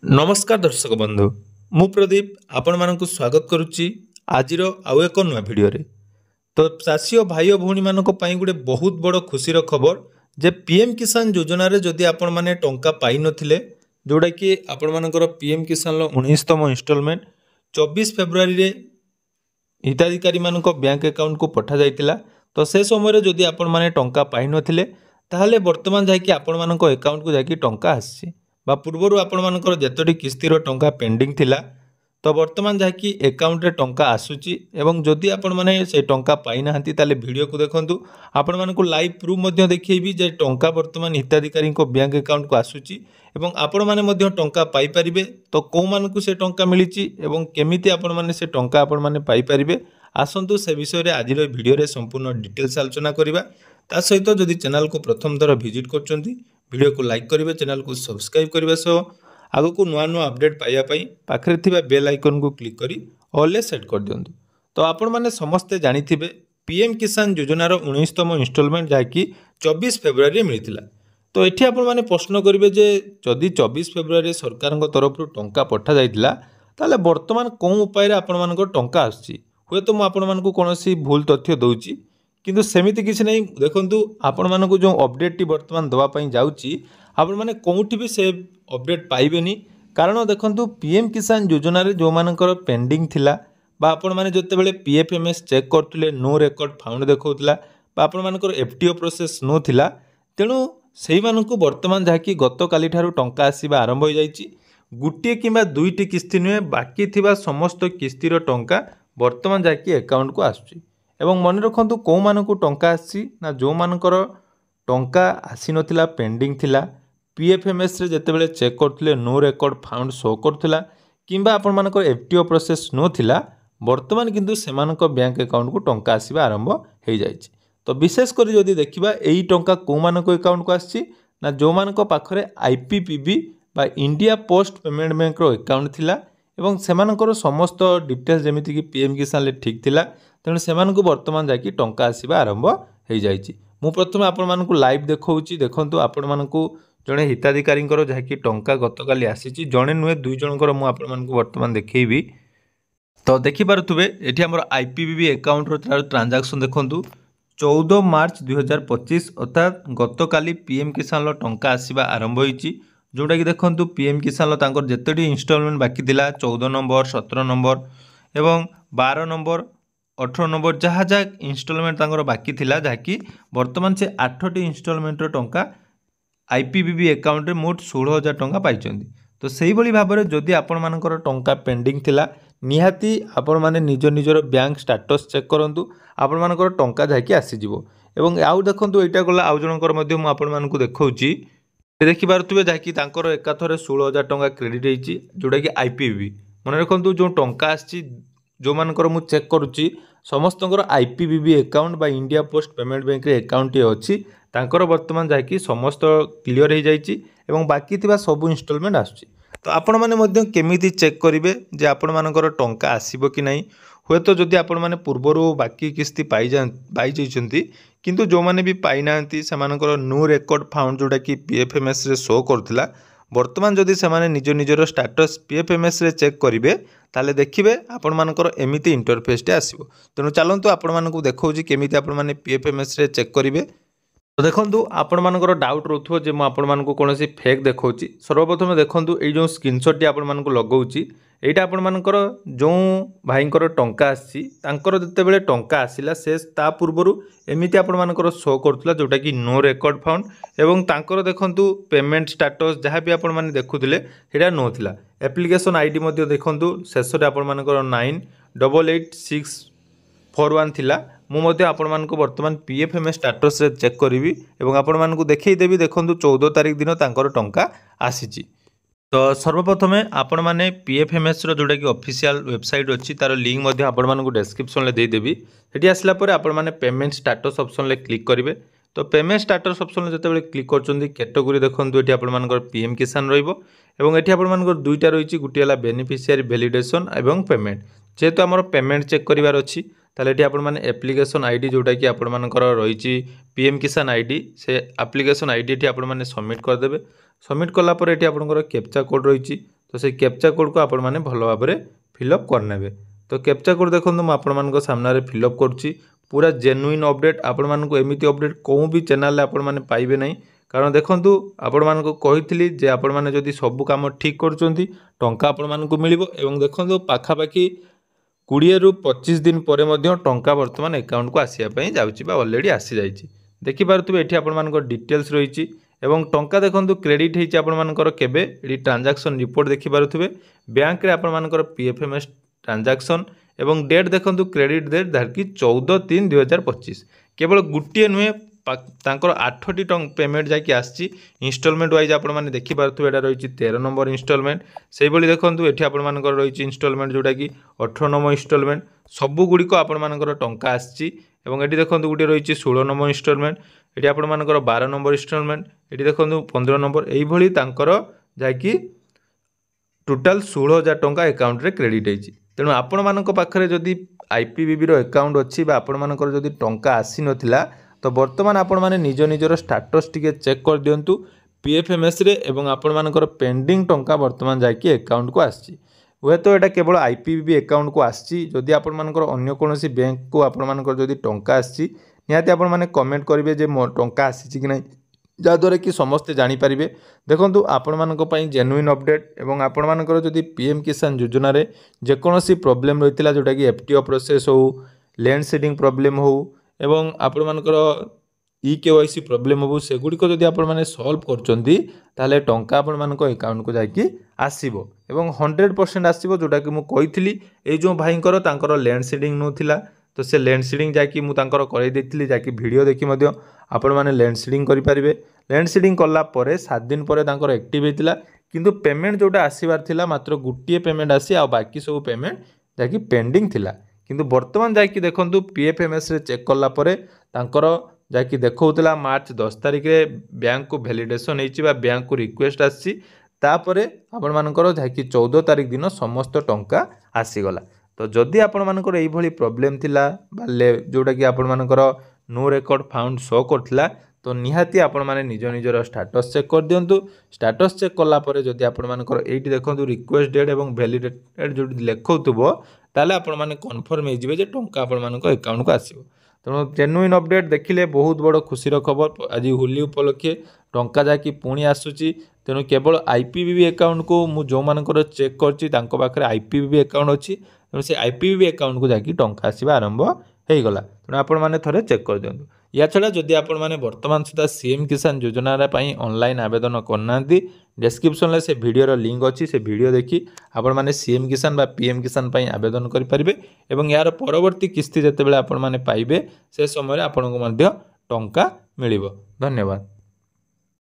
नमस्कार दर्शक बंधु मु प्रदीप आपण मानक स्वागत करुच्ची आज आउ एक नुआ भिडियो तो चाषी और भाई भौणी मानक पई गोटे बहुत बड़ खुशीर खबर जे पीएम किसान योजना रे जदि आपण माने टंका पाई नथिले जोड़ा कि आपण मानकर पीएम किसान 19तम इंस्टॉलमेंट 24 फेब्रुआरी रे हिताधिकारी मानक बैंक अकाउंट को पठा जाइतिला। तो से समय जदि आपण माने टंका पाई नथिले ताहले वर्तमान जाकि आपण मानक अकाउंट को जाकि टंका आसी बा पूर्वर आपण मानकर जेतोटी किस्तीर टंका पेंडिंग थिला तो वर्तमान जहाँकि एकाउंट रे टंका आसूची एवं जदि आपण माने से टंका पाई नाहंती ताले वीडियो को देखंतु आपण मानकु लाइव प्रूफ मध्य देखैबी जे टंका वर्तमान हिताधिकारी को बैंक अकाउंट को आसूची एवं आपण माने मध्य टंका पाई परिबे। तो को मानकु से टंका मिलिची एवं केमिति आपण माने से टंका आपण माने पाई परिबे आसंतु से विषय रे आज वीडियो रे संपूर्ण डिटेल्स आलोचना करिबा। ता सहित जदि चैनल को प्रथम थर विजिट करचंती वीडियो को लाइक करेंगे, चैनल को सब्सक्राइब करने सह आग को नुआ नुआ अपडेट पाइबापी पाखे थी बेल आइकन को क्लिक कर ऑल सेट कर दिंतु। तो आपण मैंने समस्ते जानी पीएम किसान योजनार 19तम इंस्टॉलमेंट जहाँकि 24 फेब्रुआरी मिलता। तो ये आपण मैंने प्रश्न करेंगे जे जदि 24 फेब्रुआरी सरकार तरफ टंका पठा जाइतिला ताले वर्तमान कौन उपाय आपण मानकर टंका आसुची हुए तो मुझे कौन भूल तथ्य दूची किंतु सेमिति किसी नहीं। देखंतु आपण मानकु जो अपडेट टी वर्तमान दवा पई जाउची आपण माने कोउठी भी से अपडेट पाइबेनी कारण देखंतु पीएम किसान योजना रे जो मानकर पेंडिंग थिला बा आपण माने जते बेले पीएफएमएस चेक करथले नो रेकॉर्ड फाउंड देखौतला बा आपण मानकर एफटीओ प्रोसेस नो थिला तेणु सेही मानकु वर्तमान जाकी गत काली ठारू टंका आसीबा आरंभ हो जाईची। गुटिए किंबा दुईटी किस्ती नुहे बाकी थिबा समस्त किस्तीर टंका वर्तमान जाकी अकाउंट को आसुची एवं मन रखु कौ मानकु टंका आसी ना जो मानकर टंका आसी नथिला पेंडिंग थिला पीएफएमएस रे जेतेबेले चेक करथले नो रेकॉर्ड फाउंड शो करथला किंबा आपण मानकर एफटीओ प्रोसेस नो थिला वर्तमान किंतु सेमानक बैंक अकाउंट को टंका आसीबा आरंभ हो जाइछि। तो विशेष करी जदि देखिबा एई टंका को मानक अकाउंट को आछि ना जो मानक पाखरे आईपीपीबी बा इंडिया पोस्ट पेमेंट बैंक रो अकाउंट थिला एवं सेमानकर समस्त डिटेल्स जेमिति कि पीएम किसान ले ठीक थिला तेणु सेमानकु वर्तमान जाकि टंका आसीबा आरंभ हो जाइछि। मु प्रथम आपण मानकु लाइव देखौछि देखंतु आपण मानकु जणे हिताधिकारी जहाँकि टंका गतकाली आसीछि जणे नुहे दुई जनकर मु आपण मानकु वर्तमान देखैबी। तो देखि पारुथुबे एठी हमर आईपीबीबी अकाउंट रो ट्रांजैक्शन देखंतु 14 मार्च 2025 अर्थात गतकाली पीएम किसान लो टंका आसीबा आरंभ होईछि जोटा कि देखंतु पीएम किसान लो तांकर जेतेटी इंस्टॉलमेंट बाकी थिला 14 नंबर 17 नंबर एवं 12 नंबर 18 नंबर जहाँ जहाँ इंस्टॉलमेंट तांकर बाकी थिला जहाँकि वर्तमान से 8टी इंस्टॉलमेंट टंका आईपीबीबी अकाउंट रे मोट 16,000 टंका पाइचंदी। तो सही भली भाबरे जदि आपण मानकर टंका पेंडिंग थिला निहाती आपण माने निज निजर बैंक स्टेटस चेक करंतु आपण मानकर टंका जहाँकि आसी जिवो एवं आउ देखंतु एटा गला आउ जनकर मध्ये मु आपण मानकु देखौची देखि पारुतबे जहाँकि तांकर एकाथरे 16,000 टंका क्रेडिट हेची जोटा कि आईपीबीबी मन रखंतु जो टंका आसी जो मानकर मु चेक करुच्ची समस्तंकर आईपीबीबी अकाउंट बा इंडिया पोस्ट पेमेंट बैंक रे अकाउंट अच्छी तांकर वर्तमान जाकि समस्त क्लियर हो जाइए एवं बाकी थिबा सब इंस्टॉलमेंट आसुची। तो आपण माने मध्य केमिति चेक करिवे जे आपण मानकर टंका आसीबो कि नाही हुए तो जदि आपण माने पूर्वरु बाकी किस्ती पाई जाइछंती किंतु जो माने भी पाई नांती सेमानकर नो रेकॉर्ड फाउंड जोटा कि पीएफएमएस रे शो करथिला वर्तमान जदि सेमाने निज निजर स्टेटस पीएफएमएस रे चेक करिवे ताले देखिबे आपण मानकर एमिति इंटरफेस टे आसीबो। तेणु चलंतु आपण मानकु देखौजी केमिति आपण माने पीएफएमएस रे चेक करिवे। तो देखंतु आपण मानकर डाउट रहथो जे म आपण मानकु कोनोसी फेक देखौची सर्वप्रथम देखंतु एई जो स्क्रीनशॉट टी आपण मानकु लगौची एटा आपण मानकर जो भाईंकर टंका आसी तांकर जते बेले टंका आसीला से ता पूर्वरु एमिति आपण मानकर शो करथला जोटा कि नो रेकॉर्ड फाउंड एवं तांकर देखंतु पेमेंट स्टेटस जहाँ भी आपण माने देखुथिले हेडा नो थिला एप्लिकेशन आईडी मध्ये देखंतु शेष रे आपण मानकर 988641 थिला मु मध्ये आपण मानकु वर्तमान पीएफएमएस स्टेटस रे चेक करिवि एवं आपण मानकु देखै देबी देखंतु 14 तारिख दिन तांकर टंका आसीची। तो सर्वप्रथमे आपण माने पीएफएमएस रो जोटा कि ऑफिशियल वेबसाइट अछि तार लिंक मध्ये आपण मानकु डिस्क्रिप्शन ले दे देबी हेटी आसला परे आपण माने पेमेंट स्टेटस ऑप्शन ले क्लिक करिवे। तो पेमेंट स्टेटस ऑप्शन जते बेले क्लिक करचंदी कैटेगरी देखंतु एटी आपण मानकर पीएम किसान रहइबो एवं एटी आपण मानकर दुईटा रहिछि गुटियाला बेनिफिशियरी वैलिडेशन एवं पेमेंट जेतु हमर पेमेंट चेक करिवार अछि ताले एटी आपण माने एप्लिकेशन आईडी जोटा कि आपण मानकर रहिछि पीएम किसान आईडी से एप्लिकेशन आईडी एटी आपण माने सबमिट कर देबे। सबमिट कला पर एटी आपनकर कैप्चा कोड रहिछि तो से कैप्चा कोड को आपण माने भल भाव में फिलअप करने। तो कैप्चा कोड देखो मुझे आपण सामने फिलअप करुच्ची। पूरा जेन्युइन अपडेट आपण मानक एमती अपडेट कौन भी चैनल आपण माने पाइबे नहीं। कारण देखूँ आपण मानक कही जे आपण माने जदि सब काम ठीक करुँच टंका आपण मानक मिलिबो। एवं देखो पाखापाखि 20 ରୁ 25 दिन पर टंका बर्तमान अकाउंट को आसापी जाऊँगी अलरेडी आसी जाइए। देखिपे ये आप डिटेल्स रही एवं टंका देखो क्रेडिट होती आपर केबे ट्रांजैक्शन रिपोर्ट देखिपे बैंक रे आपर पीएफएमएस ट्रांजैक्शन एवं डेट देखो क्रेडिट डेट दैट 14/3/2025 केवल गोटे नुहे तांकर 8टी पेमेंट जाकि आसी इंस्टॉलमेंट वाइज आपण माने देखि पारथु। एटा रही 13 नंबर इंस्टॉलमेंट से भली देखंतु एठी आपण मानकर रही इंस्टॉलमेंट जोटा कि 18 नंबर इंस्टॉलमेंट सबु गुडी को आपण मानकर टंका आसी। एवं एठी देखंतु गुडी रही 16 नंबर इंस्टॉलमेंट एठी आपण मानकर 12 नंबर इंस्टॉलमेंट एठी देखंतु 15 नंबर एई भली तांकर जाकि टोटाल 16,000 टंका अकाउंट रे क्रेडिट होईची। तेणु आपण मानक पाखरे जदि आईपीबीबी रो अकाउंट अछि बा आपण मानकर जदि टंका आसी नथिला तो बर्तमान आपण माने निज निजर स्टाटस टिके चेक कर दियंतु पीएफएमएस रे एवं आपण मानकर पेंडिंग टंका बर्तमान जाकि अकाउंट को आसी। हुए तो एटा केवल आईपीबीबी अकाउंट को आसी। जदि आपण मानकर अन्य कोनोसी बैंक को आपण मानकर जदि टंका आसी निहाती आपण माने कमेंट करिवे जे मो टंका आसी कि नै जहाँद्वारा कि समस्ते जानीपारे। देखो आपण मानक पई जेन्युइन अपडेट एवं आपण मानकर जदि पीएम किसान योजना रे जेकोसी प्रॉब्लम रहितला जोटा कि एफटीओ प्रोसेस हो लैंड सीडिंग प्रॉब्लम हो एवं आपण मानकर ईकेवाईसी प्रॉब्लम हो सेगुड़िक जदि आपण माने सॉल्व करचंदी ताले टंका आपण मानक अकाउंट को जाकि आसीबो एवं 100% आसीबो। जोटा कि मु कहितली ए जो भाईंकर तांकर लैंड सीडिंग नोथिला तो से लैंड सीडिंग जाकि मु तांकर करई देथिली जाकि वीडियो देखि मध्य आपण माने लैंड सीडिंग करि परिबे। लैंड सीडिंग कला परे 7 दिन परे तांकर एक्टिव हेतिला किंतु पेमेंट जोटा आसीबार थिला मात्र गुटिए पेमेंट आसी आ बाकी सब पेमेंट जाकि पेंडिंग थिला। किंतु वर्तमान जाकि देखंतु पीएफएमएस रे चेक कला परे तांकर जाकि देखौतला मार्च 10 तारिख रे बैंक को वैलिडेशन हेछि बा बैंक को रिक्वेस्ट आसी तापरे आपण मानकर जाकि 14 तारिख दिन समस्त टंका आसी गला। तो जदि आपण मानकर एई भली प्रॉब्लम थिला बाले जोटा कि आपण मानकर नो रिकॉर्ड फाउंड शो करथिला तो निहाती आपण माने निज निजर स्टेटस चेक कर दियंतु। स्टेटस चेक कला परे जदि आपण मानकर एठी देखंतु रिक्वेस्ट डेट एवं वैलिडेट जो लेखौतबो ताले आपण माने कन्फर्म हे जिवे जे टंका आपण मानक अकाउंट को आसीबो। तेणु जेन्युइन अपडेट देखिले बहुत बड़ खुशीर खबर। आज होली उपलक्षे टंका जाकि पुणी आसुची। तेणु केवल आईपीबीबी अकाउंट को मु जो मानकर चेक करची तांको पाखरे आईपीबीबी अकाउंट अछि तेणु से आईपीबीबी अकाउंट को जाकि टंका आसीबा आरंभ हो गला। तेणु आपण माने थरे चेक कर दियंतु। या छड़ा जदि आपण माने वर्तमान सुधा सीएम किसान योजना पई ऑनलाइन आवेदन करना डिस्क्रिप्शन में से वीडियो लिंक अच्छी से वीडियो देखी आपण माने सीएम किसान बा पीएम किसान पई आवेदन करि परिबे एवं यार परवर्ती किस्ती जेतेबेले आपण माने पाइबे से समय आपनको मध्य टंका मिलिबो। धन्यवाद।